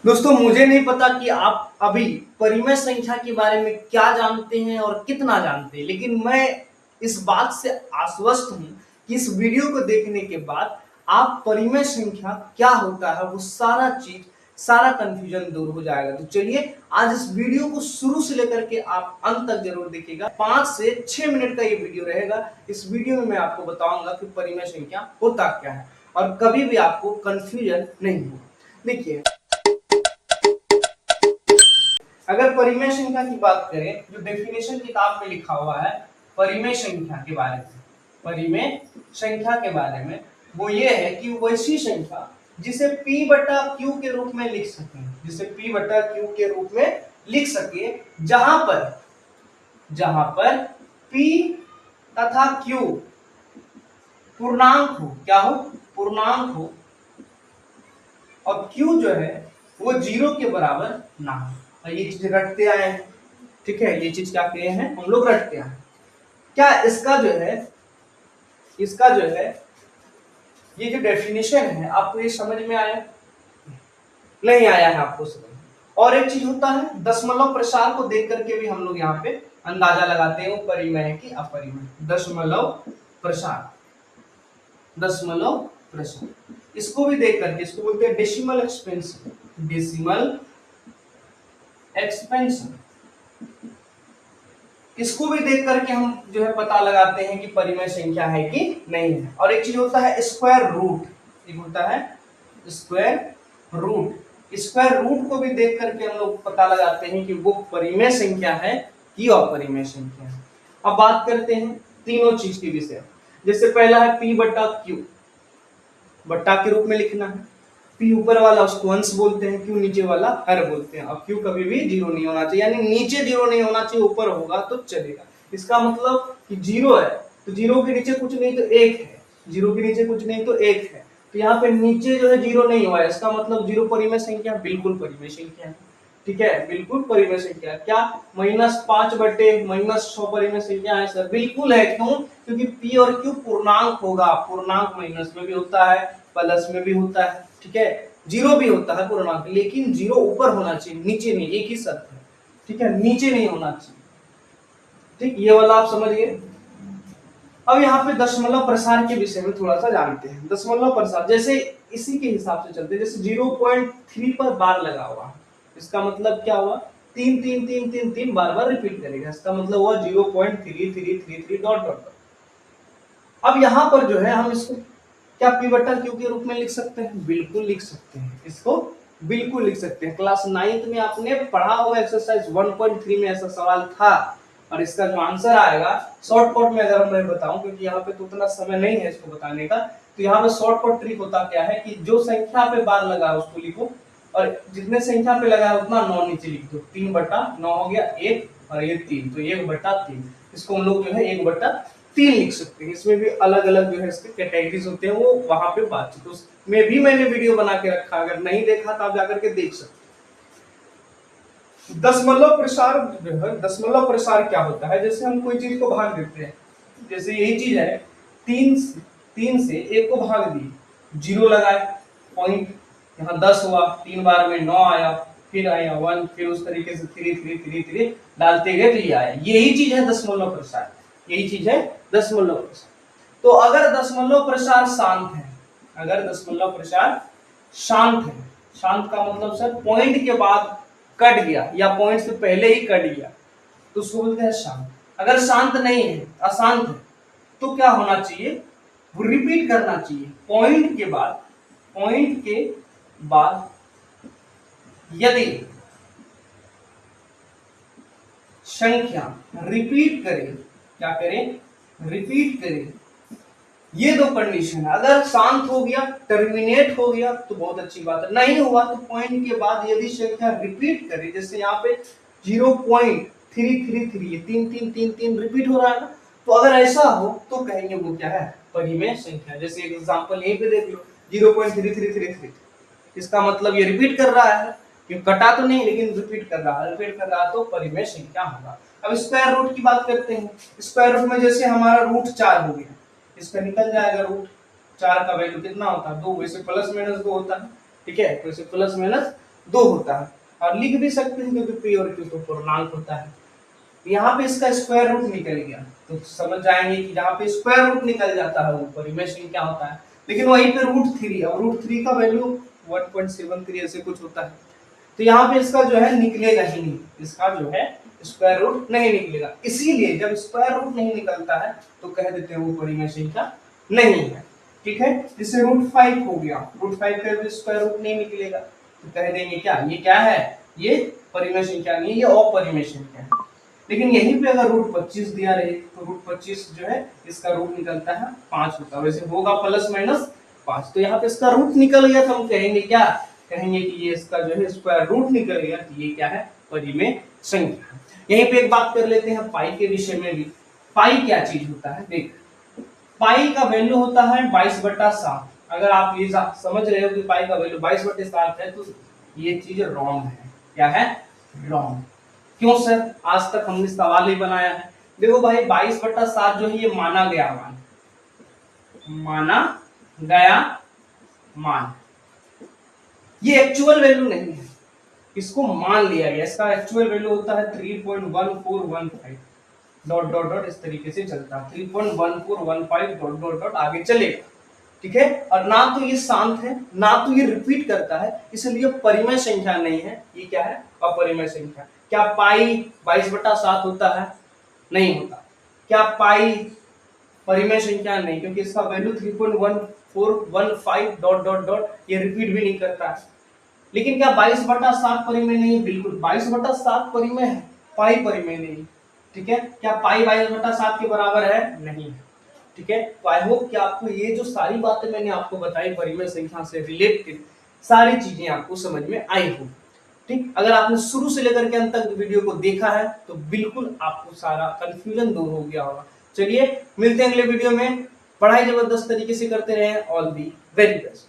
दोस्तों मुझे नहीं पता कि आप अभी परिमेय संख्या के बारे में क्या जानते हैं और कितना जानते हैं, लेकिन मैं इस बात से आश्वस्त हूं कि इस वीडियो को देखने के बाद आप परिमेय संख्या क्या होता है वो सारा कंफ्यूजन दूर हो जाएगा। तो चलिए आज इस वीडियो को शुरू से लेकर के आप अंत तक जरूर देखिएगा। 5 से 6 मिनट का ये वीडियो रहेगा। इस वीडियो में मैं आपको बताऊंगा कि परिमेय संख्या होता क्या है और कभी भी आपको कंफ्यूजन नहीं होगा। देखिए, अगर परिमेय संख्या की बात करें, जो डेफिनेशन किताब में लिखा हुआ है परिमेय संख्या के बारे में, परिमेय संख्या के बारे में वो ये है कि वैसी संख्या जिसे p बटा q के रूप में लिख सके, जिसे p बटा q के रूप में लिख सके, जहां पर p तथा q पूर्णांक हो, क्या हो, पूर्णांक हो, और q जो है वो 0 के बराबर ना हो। ये चीज रटते आए हैं, ठीक है, ये चीज क्या किए हैं हम लोग, रटते आए। क्या इसका जो है ये जो डेफिनेशन है आपको ये समझ में आया, नहीं आया है आपको समझ में? और एक चीज होता है दशमलव प्रसार को देख करके भी हम लोग यहाँ पे अंदाजा लगाते हैं वो परिमेय है कि अपरिमेय। दशमलव प्रसार, दशमलव प्रसार, इसको भी देख करके, इसको बोलते हैं डेसिमल एक्सपेंशन, डेसिमल एक्सपेंशन, इसको भी देख करके हम जो है पता लगाते हैं कि परिमेय संख्या है कि नहीं है। और एक चीज होता है स्क्वायर रूट, एक होता है स्क्वायर रूट, स्क्वायर रूट को भी देख करके हम लोग पता लगाते हैं कि वो परिमेय संख्या है कि अपरिमेय संख्या है। अब बात करते हैं तीनों चीज के विषय। जैसे पहला है p बटा q, बट्टा के रूप में लिखना है। p ऊपर वाला उसको अंश बोलते हैं, q नीचे वाला हर बोलते हैं। अब q कभी भी जीरो नहीं होना चाहिए, यानी नीचे जीरो नहीं होना चाहिए, ऊपर होगा तो चलेगा। इसका मतलब कि जीरो है तो जीरो के नीचे कुछ नहीं तो एक है, जीरो के नीचे कुछ नहीं तो एक है, तो यहाँ पे नीचे जो है जीरो नहीं हुआ है, इसका मतलब जीरो परिमेय संख्या, बिल्कुल परिमेय संख्या है, ठीक है, बिल्कुल परिमेय संख्या। क्या -5/-6 परिमेय संख्या है सर? बिल्कुल है। क्यों? क्योंकि p और q पूर्णांक होगा, पूर्णांक माइनस में भी होता है, प्लस में भी होता है, ठीक है, जीरो भी होता है पूर्णांक, लेकिन जीरो ऊपर होना चाहिए, नीचे नहीं, एक ही शर्त है, ठीक है, नीचे नहीं होना चाहिए, ठीक, ये वाला आप समझ गए। अब यहाँ पे दशमलव प्रसार के विषय में थोड़ा सा जानते हैं। दशमलव प्रसार जैसे इसी के हिसाब से चलते हैं, जैसे 0.3 पर बार लगा हुआ, इसका मतलब क्या हुआ, 3 बार रिपीट करेगा, इसका मतलब हुआ 0.3333 डॉट डॉट। अब यहाँ पर जो है हम इसको क्या p बटा q के रूप में लिख सकते हैं? बिल्कुल लिख सकते हैं, इसको बिल्कुल लिख सकते हैं। क्लास 9th में आपने पढ़ा होगा, एक्सरसाइज 1.3 में ऐसा सवाल था, और इसका जो आंसर आएगा शॉर्टकट में अगर मैं बताऊं, क्योंकि यहाँ पे तो उतना समय नहीं है इसको बताने का, तो यहाँ पे शॉर्टकट ट्रिक होता क्या है कि जो संख्या पे बार लगा है उसको लिखो, और जितने संख्या पे लगा है उतना 9 नीचे लिख दो। 3/9 हो गया 1, और ये 3, तो 1/3, इसको हम लोग जो है 1/3 लिख सकते हैं। इसमें भी अलग अलग जो है इसके कैटेगरीज होते हैं, वो वहां पे बातचीत, उसमें भी मैंने वीडियो बना के रखा, अगर नहीं देखा तो आप जाकर के देख सकते। दशमलव प्रसार जो है, दशमलव प्रसार क्या होता है, जैसे हम कोई चीज को भाग देते हैं, जैसे यही चीज है, 3 से 1 को भाग दिए, 0 लगाए, पॉइंट, यहाँ 10 हुआ, 3 बार में 9 आया, फिर आया 1, फिर उस तरीके से 3 डालते गए तो ये आया। यही चीज है दशमलव प्रसार, यही चीज है दशमलव प्रसार। तो अगर दशमलव प्रसार शांत है, अगर दशमलव प्रसार शांत है, शांत का मतलब सर पॉइंट के बाद कट गया या पॉइंट से पहले ही कट गया, तो उसको बोलते हैं शांत। अगर शांत नहीं है, अशांत है, तो क्या होना चाहिए, वो रिपीट करना चाहिए पॉइंट के बाद, पॉइंट के बाद यदि संख्या रिपीट करे, क्या करें, रिपीट करें, ये दो कंडीशन है। अगर शांत हो गया, टर्मिनेट हो गया, तो बहुत अच्छी बात है, नहीं हुआ तो पॉइंट के बाद यदि संख्या रिपीट करे, जैसे यहाँ पे 0.333, ये 3 रिपीट हो रहा है ना, तो अगर ऐसा हो तो कहेंगे वो क्या है, परिमेय संख्या। जैसे एक एग्जांपल यहीं पे देख लो, 0.3333, इसका मतलब ये रिपीट कर रहा है, ये कटा तो नहीं लेकिन रिपीट कर रहा है, रिपीट कर रहा है तो परिमेय संख्या होगा। अब स्क्वायर रूट की बात करते हैं। स्क्वायर रूट में जैसे हमारा रूट 4 हो गया, इसका निकल जाएगा रूट 4 का वैल्यू कितना होता है, 2, वैसे प्लस माइनस 2 होता है, ठीक है, तो इसे प्लस माइनस 2 होता है, और लिख भी सकते हैं क्योंकि पी और क्यू तो पूर्णांक होता है। यहाँ पे इसका स्क्वायर रूट निकल गया तो समझ जाएंगे कि जहाँ पे स्क्वायर रूट निकल जाता है वो परिमेय संख्या होता है। लेकिन वहीं पे √3, अब √3 का वैल्यू 1.73 ऐसे कुछ होता है, तो यहाँ पे इसका जो है निकलेगा ही नहीं, इसका जो है स्क्वायर रूट नहीं निकलेगा। इसीलिए जब स्क्वायर रूट नहीं निकलता है तो कह देते हैं वो परिमेय संख्या नहीं है। ठीक है, जिससे √5 हो गया, √5 का भी स्क्वायर रूट नहीं निकलेगा तो कह देंगे क्या, ये क्या है, ये परिमेय संख्या नहीं है, ये अपरिमेय संख्या है। लेकिन यहीं पे अगर √25 दिया रहे तो √25 जो है इसका रूट निकलता है 5 होता है, वैसे होगा ±5, तो यहाँ पे इसका रूट निकल गया तो हम कहेंगे क्या, कहेंगे कि ये इसका जो है स्क्वायर रूट निकल गया, तो ये क्या है, परिमेय संख्या। यहीं पे एक बात कर लेते हैं पाई के विषय में भी। पाई क्या चीज होता है, देख पाई का वैल्यू होता है 22/7। अगर आप ये समझ रहे हो कि पाई का वैल्यू 22/7 है तो ये चीज रॉन्ग है। क्या है, रॉन्ग। क्यों सर, आज तक हमने सवाल ही बनाया है। देखो भाई 22/7 जो है ये माना गया मान, माना गया मान, ये एक्चुअल वैल्यू नहीं है, इसको मान लिया गया। इसका एक्चुअल वैल्यू होता है 3.1415 डॉट डॉट डॉट, इस तरीके से चलता है 3.1415 डॉट डॉट डॉट आगे चलेगा। ठीक है, और ना तो ये शांत है ना तो ये रिपीट करता है, इसलिए परिमेय संख्या नहीं है, ये क्या है, अपरिमेय संख्या। क्या पाई 22/7 होता है, नहीं होता। क्या पाई परिमेय संख्या नहीं, क्योंकि इसका वैल्यू 3.1415 डॉट डॉट डॉट, ये रिपीट भी नहीं करता है। लेकिन क्या 22/7 परिमेय नहीं है, बिल्कुल 22/7 परिमेय है, पाई परिमेय नहीं। ठीक है, क्या पाई 22/7 के बराबर है, नहीं है। ठीक है, तो आई होप कि आपको ये जो सारी बातें मैंने आपको बताई परिमेय संख्या से रिलेटेड, सारी चीजें आपको समझ में आई होंगी। ठीक, अगर आपने शुरू से लेकर के अंत तक वीडियो को देखा है तो बिल्कुल आपको सारा कंफ्यूजन दूर हो गया होगा। चलिए मिलते हैं अगले वीडियो में, पढ़ाई जबरदस्त तरीके से करते रहे, ऑल दी वेरी बेस्ट।